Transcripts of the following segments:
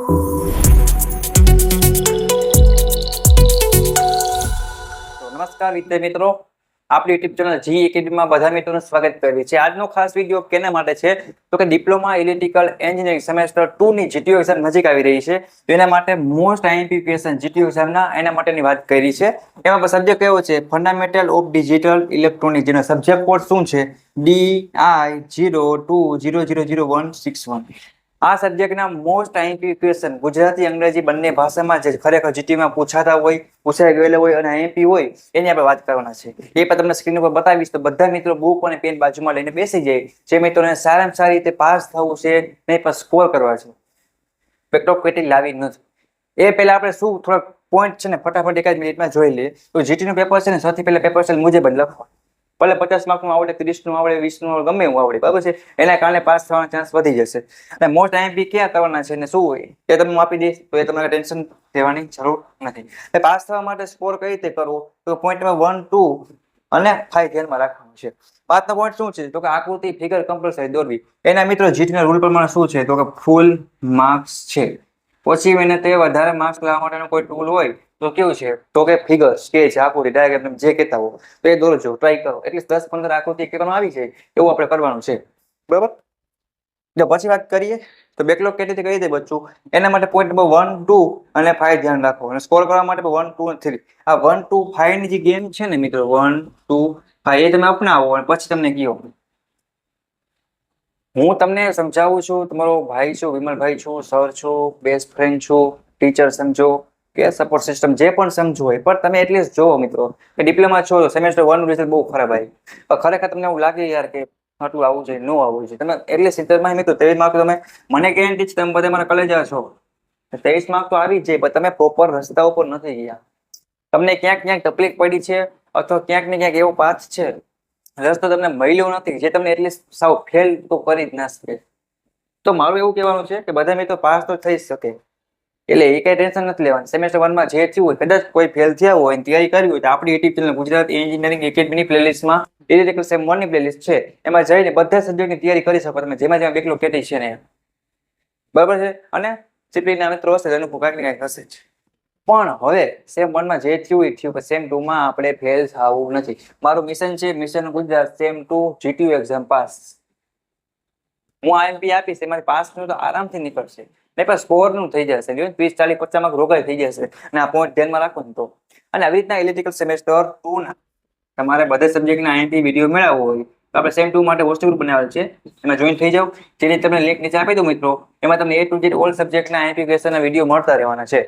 નમસ્કાર વિદ્યાર્થી મિત્રો, આપણી યુટ્યુબ ચેનલ જી એકેડમીમાં બધા મિત્રોનું સ્વાગત કરીએ છીએ। આજનો ખાસ વિડીયો કેના માટે છે તો કે ડિપ્લોમા ઇલેક્ટ્રિકલ એન્જિનિયરિંગ સેમેસ્ટર 2 ની જીટીયુ એક્ઝામ નજીક આવી રહી છે, તો એના માટે મોસ્ટ આઈએમપી ક્વેશ્ચન જીટીયુ એક્ઝામના એના માટેની વાત કરી છે। એમાં સબ્જેક્ટ કયો છે? ફંડામેન્ટલ ઓફ ડિજિટલ ઇલેક્ટ્રોનિક, જેનો સબ્જેક્ટ કોડ શું છે? DI020000161। આ સબ્જેક્ટના મોસ્ટ આઈએમપી ક્વેશ્ચન ગુજરાતી અંગ્રેજી બંને ભાષામાં જે ખરેખર જીટીયુમાં પૂછાતા હોય, પૂછાઈ ગયેલા હોય અને આઈએમપી હોય એની આપણે વાત કરવાના છે। એ પણ તમને સ્ક્રીન ઉપર બતાવીશ, તો બધા મિત્રો બુક અને પેન બાજુમાં લઈને બેસી જાય। જે મિત્રોને સારામાં સારી રીતે પાસ થવું છે, નહીં પણ સ્કોર કરવા છે, બેકટોપ કેટલી લાવી નથી, એ પહેલા આપણે શું થોડાક પોઈન્ટ છે ને ફટાફટ એકાદ મિનિટમાં જોઈ લઈએ। તો જીટીનું પેપર છે ને સૌથી પહેલા પેપર છે મુજબ જ લખવા, ભલે 50 માર્કનું આવડે, 30નું આવડે, 20નું આવડે, ગમે એવું આવડે, બરાબર છે? એના કારણે પાસ થવાના ચાન્સ વધી જશે। અને મોસ્ટ આઈએમપી ક્યાં કરવાના છે ને શું હોય એ તમને હું આપી દઈશ, તો એ તમારે ટેન્શન લેવાની જરૂર નથી। પાસ થવા માટે સ્કોર કઈ રીતે કરવો, તો પોઈન્ટ નંબર 1, 2 અને 5 ધ્યાનમાં રાખવાનું છે। 5નો પોઈન્ટ શું છે તો કે આકૃતિ ફિગર કમ્પલસરી દોરવી। એના મિત્રો જીટીના રૂલ પ્રમાણે શું છે તો કે ફૂલ માર્ક્સ છે। પછી એને તે વધારે માર્ક્સ લાવવા માટેનો કોઈ ટૂલ હોય તો કેવું છે તો કે ફિગર, સ્કેચ, આકૃતિ, ડાયાગ્રામ જે કહેતા હો તો એ દોરજો, ટ્રાય કરો। એટલે 10-15 આકૃતિ એકમાં આવી જાય એવું આપણે કરવાનું છે, બરાબર? જો પછી વાત કરીએ તો બેકલોગ કેટલી રીતે કઈ રીતે બચવું, એના માટે પોઈન્ટ નંબર 1, 2 અને 5 ધ્યાન રાખો। અને સ્કોર કરવા માટે 1, 2 અને 3, આ 1, 2, 5 ની જે ગેમ છે ને મિત્રો, 1, 2, 5 એ તમે અપનાવો અને પછી તમને કહો। હું તમને સમજાવું છું, તમારો ભાઈ છું, વિમલભાઈ છું, સર છું, બેસ્ટ ફ્રેન્ડ છું, ટીચર સમજો કે સપોર્ટ સિસ્ટમ જે પણ સમજો હોય, પણ તમે એટલીસ્ટ જોવો મિત્રો કે ડિપ્લોમા છો, સેમેસ્ટર 1 નું રિઝલ્ટ બહુ ખરાબ આવ્યું, ખરેખર તમને એવું લાગે યાર કે આટલું આવવું જોઈએ, ન આવવું જોઈએ, તમે એટલે 70 માં મિત્રો 23 માર્ક તમે, મને ગેરંટી છે તમે બધા મારા કલેજા છો, 23 માર્ક તો આવી જ જાય, પણ તમે પ્રોપર રસ્તા ઉપર નથી ગયા, તમને ક્યાંક ક્યાંક તકલીફ પડી છે, અથવા ક્યાંક ને ક્યાંક એવો પાથ છે, રસ્તો તમને મળ્યો નથી, જે તમને એટલીસ્ટ સાવ ફેલ તો કરી જ ના શકે। તો મારું એવું કહેવાનું છે કે બધા મિત્રો પાસ તો થઈ શકે, એટલે એ કઈ ટેન્શન નથી લેવાનું। સેમેસ્ટર 1 માં જે થયું હોય, કદાચ કોઈ ફેલ થયા હોય અને તૈયારી કરવી હોય તો આપણી યુટ્યુબ ચેનલ ગુજરાત એન્જિનિયરિંગ એકેડમીની પ્લેલિસ્ટમાં ઇલેક્ટ્રિકલ સેમ 1 ની પ્લેલિસ્ટ છે, એમાં જઈને બધા સબ્જેક્ટની તૈયારી કરી શકો તમે, જેમાં બેકલોગ કેટલી છે ને, બરાબર છે? અને ડિસિપ્લિનના મિત્રો હશે એનું કાંઈક ને કાંઈક હશે જ। પણ હવે સેમ 1 માં જે થયું એ થયું, સેમ 2 માં આપણે ફેલ થવું નથી। મારું મિશન છે, mission Gujarat sem 2 GTU exam pass. હું આઈએમપી આપીશ, એમાંથી પાસ થયું તો આરામથી નીકળશે, નહીં પણ સ્કોર નું થઈ જશે, 30, 40, 50 માર્ક રોકાઈ થઈ જશે, અને આ પોઈન્ટ ધ્યાનમાં રાખો ને તો। અને આવી રીતના ઇલેક્ટ્રિકલ સેમેસ્ટર 2 ના તમારે બધા સબ્જેક્ટના આઈએમપી વિડીયો મેળવવો હોય તો આપણે સેમ 2 માટે હોસ્ટેલ બનાવેલ છે, એમાં જોઈન થઈ જાઓ। જેની તમને લિંક નીચે આપી દઉં મિત્રો, એમાં તમને A to Z ઓલ સબ્જેક્ટના આઈએમપી ક્વેશ્ચનના વિડીયો મળતા રહેવાના છે,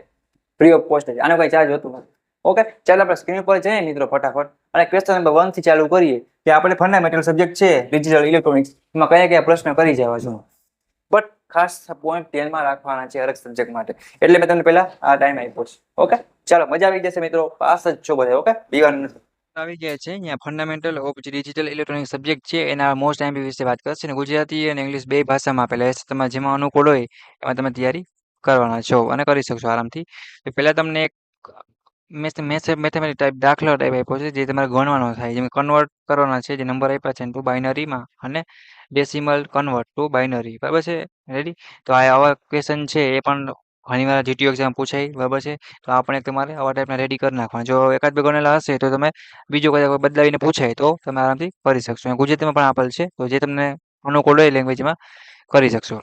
ફ્રી ઓફ કોસ્ટ, આનો કોઈ ચાર્જ હોતું નથી। ઓકે, ચાલો આપણે સ્ક્રીન પર જઈએ મિત્રો ફટાફટ, અને ક્વેશ્ચન નંબર 1 થી ચાલુ કરીએ કે આપણે ફંડામેન્ટલ સબ્જેક્ટ છે ડિજિટલ ઇલેક્ટ્રોનિક્સ, એમાં કયા કયા પ્રશ્ન કરી જવા છો, બટ ખાસ પોઈન્ટ ધ્યાનમાં રાખવાના છે હરેક સબ્જેક્ટ માટે, એટલે મેં તમને પહેલા આ ટાઈમ આપ્યો છે। ઓકે, ચાલો મજા આવી જશે મિત્રો, પાસ જ છો બધા, ઓકે, બીવાનું નથી। આવી ગયા છે અહીંયા fundamental of digital electronic subject છે, એના મોસ્ટ આઈએમપી વિશે વાત કરશે ને ગુજરાતી અને ઇંગ્લિશ બે ભાષામાં આપેલા છે, તમે જેમાં અનુકૂળ હોય એમાં તમે તૈયારી કરવાના છો અને કરી શકશો આરામથી। તો પહેલા તમને એક મેથેમેટિક ટાઈપ દાખલા ટાઈપ આપ્યો છે, જે તમારે ગણવાનો થાય, જેમ કન્વર્ટ કરવાના છે, જે નંબર આપ્યા છે ટુ બાઇનરીમાં, અને ડેસિમલ કન્વર્ટ ટુ બાઇનરી, બરાબર છે? રેડી? તો આ આવા ક્વેશ્ચન છે એ પણ ઘણીવાર જીટીયુ એક્ઝામ પૂછાય, બરાબર છે? તો આપણે તમારે આવા ટાઈપના રેડી કરી નાખવાના। જો એકાદ બે ગણેલા હશે તો તમે બીજો કોઈ બદલાવીને પૂછાય તો તમે આરામથી કરી શકશો। ગુજરાતીમાં પણ આપેલ છે, તો જે તમને અનુકૂળ હોય લેંગ્વેજમાં કરી શકશો।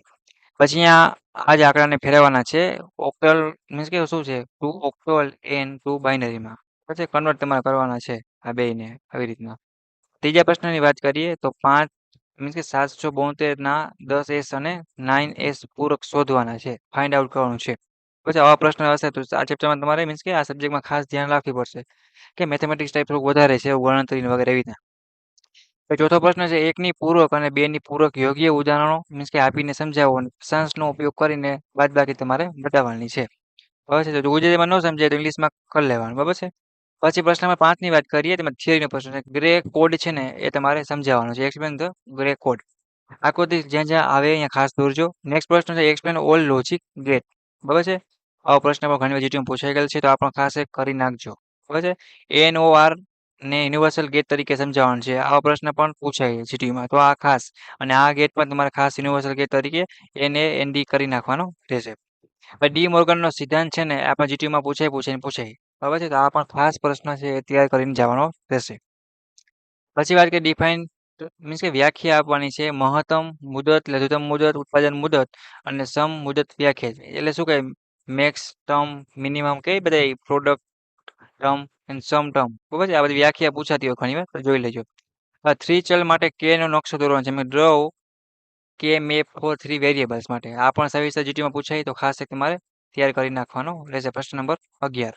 પછી અહીંયા આ જ આંકડાને ફેરવવાના છે, ઓક્ટલ મીન્સ કે શું છે, 2 ઓક્ટલ એન 2 બાઇનરીમાં, પછી કન્વર્ટ તમારે કરવાના છે આ બેયને આવી રીતના। ત્રીજા પ્રશ્નની વાત કરીએ તો 5 મીન્સ કે 772 ના 10s અને 9s પૂરક શોધવાના છે, ફાઇન્ડ આઉટ કરવાનું છે। પછી આવા પ્રશ્ન હશે તો આ ચેપ્ટરમાં તમારે મીન્સ કે આ સબ્જેક્ટમાં ખાસ ધ્યાન રાખવી પડશે કે મેથેમેટિક્સ ટાઈપ થોડુંક વધારે છે, ગણતરી વગેરે એવી રીતના। તો ચોથો પ્રશ્ન છે, 1 ની પૂરક અને 2 ની પૂરક યોગ્ય ઉદાહરણો મીન્સ કે આપીને સમજાવો, સાંસનો ઉપયોગ કરીને બાદબાકી તમારે બતાવવાની છે, બરાબર છે? તો ગુજરાતીમાં ન સમજાય તો ઇંગ્લિશમાં કરી લેવાનું, બરાબર છે? પછી પ્રશ્ન નંબર 5 ની વાત કરીએ, તેમાં થિયરીનો પ્રશ્ન છે, ગ્રે કોડ છે ને એ તમારે સમજાવવાનો છે, એક્સપ્લેન ધ ગ્રે કોડ, આકૃતિ જ્યાં જ્યાં આવે અહીંયા ખાસ દોરજો। નેક્સ્ટ પ્રશ્ન છે, એક્સપ્લેન ઓલ લોજિક ગેટ, બરાબર છે? આવો પ્રશ્ન પણ ઘણી વાર જીટીયુમાં પૂછાઈ ગયેલ છે, તો આ પણ ખાસ એક કરી નાખજો, બરાબર છે? ANOR ને યુનિવર્સલ ગેટ તરીકે સમજાવવાનું છે, આવા પ્રશ્ન પણ પૂછાય જીટીયુમાં, તો આ ખાસ, અને આ ગેટ પણ તમારે ખાસ યુનિવર્સલ ગેટ તરીકે NAND કરી નાખવાનો રહેશે। હવે ડી મોર્ગનનો સિદ્ધાંત છે ને આપણા જીટીયુમાં પૂછાય. બરાબર છે? તો આ પણ ખાસ પ્રશ્ન છે એ તૈયાર કરીને જવાનો રહેશે. પછી વાત કરીએ ડિફાઇન મીન્સ કે વ્યાખ્યા આપવાની છે મહત્તમ મુદત, લઘુત્તમ મુદત, ઉત્પાદન મુદત અને સમ મુદત વ્યાખ્યા. એટલે શું કહે મેક્સ ટર્મ, મિનિમમ કે બધા product term and sum term. બરાબર છે? આ બધી વ્યાખ્યા પૂછાતી હોય ઘણી વાર તો જોઈ લેજો. થ્રી ચલ માટે કે નો નકશો દોરવાનો છે. મેં ડ્રો કે મેપ ફોર થ્રી વેરિયેબલ્સ માટે. આ પણ સવિસ્તર જીટીમાં પૂછાય તો ખાસ એક તમારે તૈયાર કરી નાખવાનો રહેશે. પ્રશ્ન નંબર 11.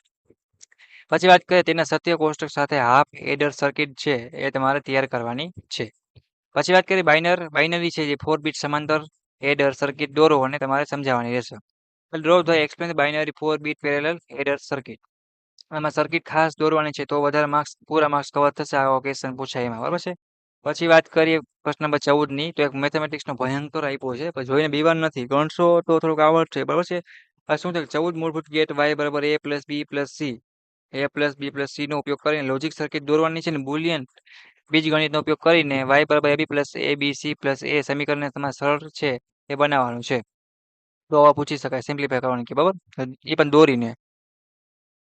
પછી વાત કરીએ તેના સત્ય કોષ્ટક સાથે હાફ એડર સર્કિટ છે એ તમારે તૈયાર કરવાની છે. પછી વાત કરીએ બાઇનરી છે જે 4 બીટ સમાંતર એડર સર્કિટ દોરો અને તમારે સમજાવવાની રહેશે. Draw the explain binary 4 bit parallel adder circuit. આમાં સર્કિટ ખાસ દોરવાની છે તો વધારે માર્ક્સ પૂરા માર્ક્સ કવર થશે. આવો ક્વેશ્ચન પૂછાય એમાં. બરાબર છે? પછી વાત કરીએ પ્રશ્ન નંબર 14 ની તો એક મેથેમેટિક્સનો ભયંકર આપ્યો છે પણ જોઈને બીવાનું નથી. ગણશો તો થોડુંક આવડશે. બરાબર છે? શું છે 14 મૂળભૂત ગેટ y બરાબર a plus b plus c a plus b plus c નો ઉપયોગ કરીને લોજિક સર્કિટ દોરવાની છે ને બુલિયન બીજગણિતનો ઉપયોગ કરીને y બરાબર ab plus abc plus a સમીકરણને તમારે સરળ છે એ બનાવવાનું છે. તો આવા પૂછી શકાય સિમ્પ્લિફાય કરવાની કે બરાબર એ પણ દોરીને.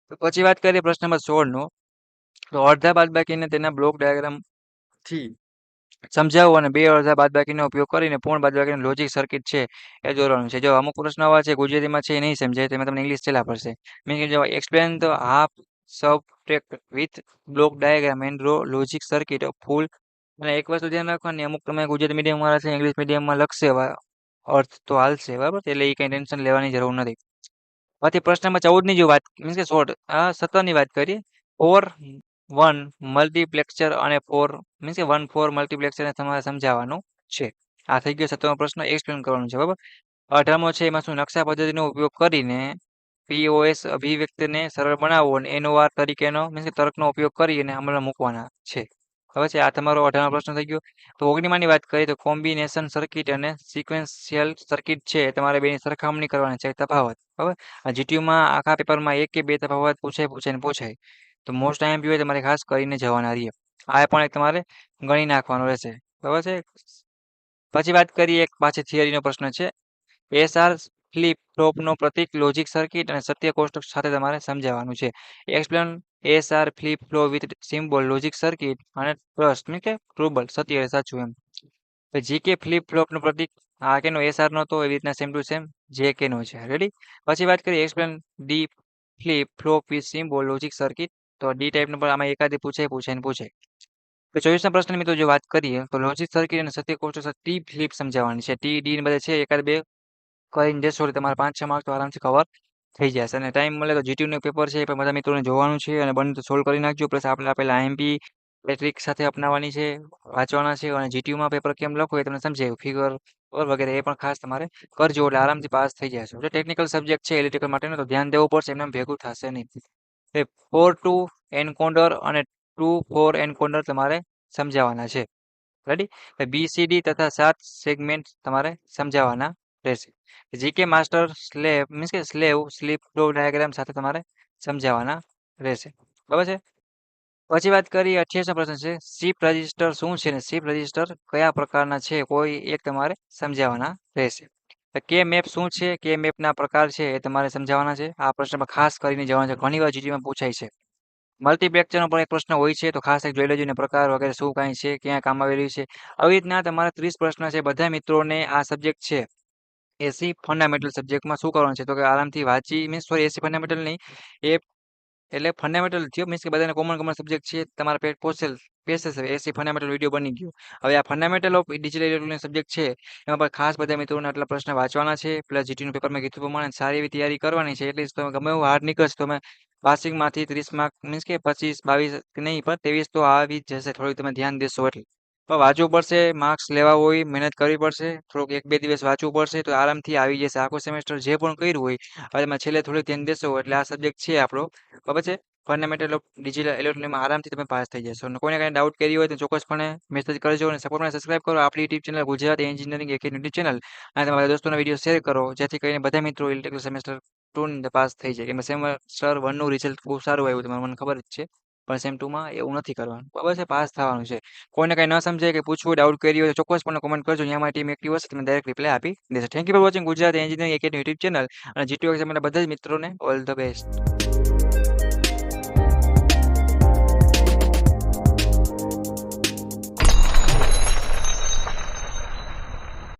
તો પછી વાત કરીએ પ્રશ્ન નંબર 16 નો તો અડધા બાદબાકીને તેના બ્લોક ડાયાગ્રામ થી સમજાવો અને બે અડધા બાદબાકીનો ઉપયોગ કરીને પૂર્ણ બાદબાકીનું લોજિક સર્કિટ છે એ દોરવાનું છે. જો અમુક પ્રશ્ન આવા છે ગુજરાતીમાં છે એ નહીં સમજાય તેમાં તમને ઇંગ્લિશ ચેલા પડશે. મીન કે જો explain the half subtract with block diagram and draw logic circuit full. અને એક વસ્તુ ધ્યાન રાખવાની અમુક તમે ગુજરાતી મીડિયમ વાળા છે ઇંગ્લિશ મીડિયમમાં લખશે અર્થ તો હાલશે. બરાબર? એટલે એ કઈ ટેન્શન લેવાની જરૂર નથી. પછી પ્રશ્ન નંબર 14 ની જો વાત મીન્સ કે 17 ની વાત કરીએ 4-1 મલ્ટીપ્લેક્સર અને 4 મીન્સ કે 1-4 મલ્ટીપ્લેક્સરને તમારે સમજાવવાનું છે. આ થઈ ગયો 17મો પ્રશ્ન એક્સપ્લેન કરવાનું છે. બરાબર? 18મો છે એમાં શું નકશા પદ્ધતિનો ઉપયોગ કરીને પીઓએસ અભિવ્યક્તિને સરળ બનાવવો અને એનઓઆર તરીકેનો મીન્સ કે તર્કનો ઉપયોગ કરીને અમલમાં મૂકવાના છે. હવે છે આ તમારો 18મો પ્રશ્ન થઈ ગયો. તો 19માની વાત કરીએ તો કોમ્બિનેશન સર્કિટ અને સિક્વેન્શિયલ સર્કિટ છે તમારે બેની સરખામણી કરવાની છે તફાવત. બરાબર? આ જીટીયુમાં આખા પેપરમાં એક કે બે તફાવત પૂછાય. તો મોસ્ટ આઈએમપી હોય તમારે ખાસ કરીને જવાના રહીએ. આ પણ એક તમારે ગણી નાખવાનું રહેશે. બરાબર છે? પછી વાત કરીએ એક પાછી થિયરીનો પ્રશ્ન છે. એસઆર ફ્લિપ ફ્લોપનો પ્રતીક લોજિક સર્કિટ અને સત્ય કોષ્ટક સાથે તમારે સમજાવવાનું છે. Explain SR flip flop with symbol logic circuit અને ટ્રસ્ટ મીન કે ટ્રુબલ સત્ય સાચું એમ. જીકે ફ્લિપ ફ્લોપનો પ્રતીક આ કેનો એસઆર નો તો એવી રીતના સેમ ટુ સેમ જે કે નો છે. રેડી? પછી વાત કરીએ explain D flip flop with symbol logic circuit. તો ડી ટાઈપનો પણ આમાં એકાદી પૂછાય. તો 24ના પ્રશ્ન મિત્રો જો વાત કરીએ તો લોજિક સર્કિટ અને સત્ય કોષ્ટક સાથે ટી ફ્લિપ સમજાવવાની છે. ટી ડી ને બધા છે એકાદ બે કરીને જશો એટલે તમારે 5-6 માર્ક તો આરામથી કવર થઈ જશે. અને ટાઈમ મળે તો જીટીયુનું પેપર છે એ પણ બધા મિત્રોને જોવાનું છે અને બને તો સોલ્વ કરી નાખજો. પ્લસ આપણે આપેલા આઈએમપી ટ્રિક સાથે અપનાવવાની છે, વાંચવાના છે અને જીટીયુમાં પેપર કેમ લખો એ તમને સમજાયું ફિગર વગેરે એ પણ ખાસ તમારે કરજો એટલે આરામથી પાસ થઈ જશો. જો ટેકનિકલ સબ્જેક્ટ છે ઇલેક્ટ્રિકલ માટેનો તો ધ્યાન દેવું પડશે એમને ભેગું થશે નહીં. 4-2 એન્કોડર અને 2-4 એન્કોડર તમારે સમજાવવાના છે. રેડી? બીસીડી તથા 7 સેગમેન્ટ તમારે સમજાવવાના રહેશે. જીકે માસ્ટર સ્લેવ મીન્સ કે સ્લીપ ફ્લો ડાયાગ્રામ સાથે તમારે સમજાવવાના રહેશે. બરાબર છે? પછી વાત કરીએ 28મો પ્રશ્ન છે શિફ્ટ રજિસ્ટર શું છે ને શિફ્ટ રજિસ્ટર કયા પ્રકારના છે કોઈ એક તમારે સમજાવવાના રહેશે. કે મેપ શું છે કે મેપના પ્રકાર છે એ તમારે સમજાવવાના છે. આ પ્રશ્નમાં ખાસ કરીને જવાના છે. ઘણીવાર જીટીમાં પૂછાય છે. મલ્ટીપ્લેક્સરનો પણ એક પ્રશ્ન હોય છે તો ખાસ એક જોઈ લેજો ને પ્રકાર વગેરે શું કાંઈ છે ક્યાં કામ આવી રહ્યું છે. આવી રીતના તમારા 30 પ્રશ્ન છે. બધા મિત્રોને આ સબ્જેક્ટ છે એસી ફંડામેન્ટલ સબ્જેક્ટમાં શું કરવાનું છે તો કે આરામથી વાંચી મીન્સ સોરી એસી ફંડામેન્ટલ નહીં એ એટલે ફંડામેન્ટલ થયો મીન્સ કે બધાને કોમન સબ્જેક્ટ છે તમારા પેટ પેસે એસી ફંડામેન્ટલ વિડીયો બની ગયો. હવે આ fundamental of digital electronic subject છે એમાં પણ ખાસ બધા મિત્રોને આટલા પ્રશ્ન વાંચવાના છે. પ્લસ જીટીનું પેપરમાં કીધું પ્રમાણે સારી એવી તૈયારી કરવાની છે. એટલે તમે ગમે એવું હાર્ડ નીકળશે તમે પાસિંગમાંથી 30 માર્ક મીન્સ કે 25-22 નહીં પણ 23 તો આવી જ જશે. થોડુંક તમે ધ્યાન દેશો એટલે તો વાંચવું પડશે. માર્ક્સ લેવા હોય મહેનત કરવી પડશે. થોડુંક 1-2 દિવસ વાંચવું પડશે તો આરામથી આવી જશે. આખો સેમેસ્ટર જે પણ કર્યું હોય હવે એમાં છેલ્લે થોડુંક ધ્યાન દેશો એટલે આ સબ્જેક્ટ છે આપણો ખબર છે ફંડામેન્ટલ ઓફ ડિજિટલ ઇલેક્ટ્રોનિકમાં આરામથી તમે પાસ થઈ જશો. અને કોઈને કાંઈ ડાઉટ કરી હોય તો ચોક્કસપણે મેસેજ કરજો અને સપોર્ટમાં સબસ્ક્રાઇબ કરો આપણી YouTube channel Gujarat engineering academy channel અને તમારા દોસ્તોના વિડીયો શેર કરો જેથી કરીને બધા મિત્રો ઇલેક્ટ્રિકલ સેમેસ્ટર 2 ની અંદર પાસ થઈ જાય. એમાં સેમેસ્ટર 1નું રિઝલ્ટ બહુ સારું આવ્યું તમારે મને ખબર જ છે. પણ સેમ 2માં એવું નથી કરવાનું. બરાબર છે? પાસ થવાનું છે. કોઈને કંઈ ન સમજાય કે પૂછવું હોય, ડાઉટ ક્વેરી હોય તો ચોક્કસપણે કોમેન્ટ કરજો. અહીંયા મારી ટીમ એક્ટિવ હશે, તમને ડાયરેક્ટ રિપ્લાય આપી દેશે. Thank you for watching Gujarati engineering academy YouTube channel અને G2 એક્ઝામના બધા જ મિત્રોને ઓલ ધ બેસ્ટ.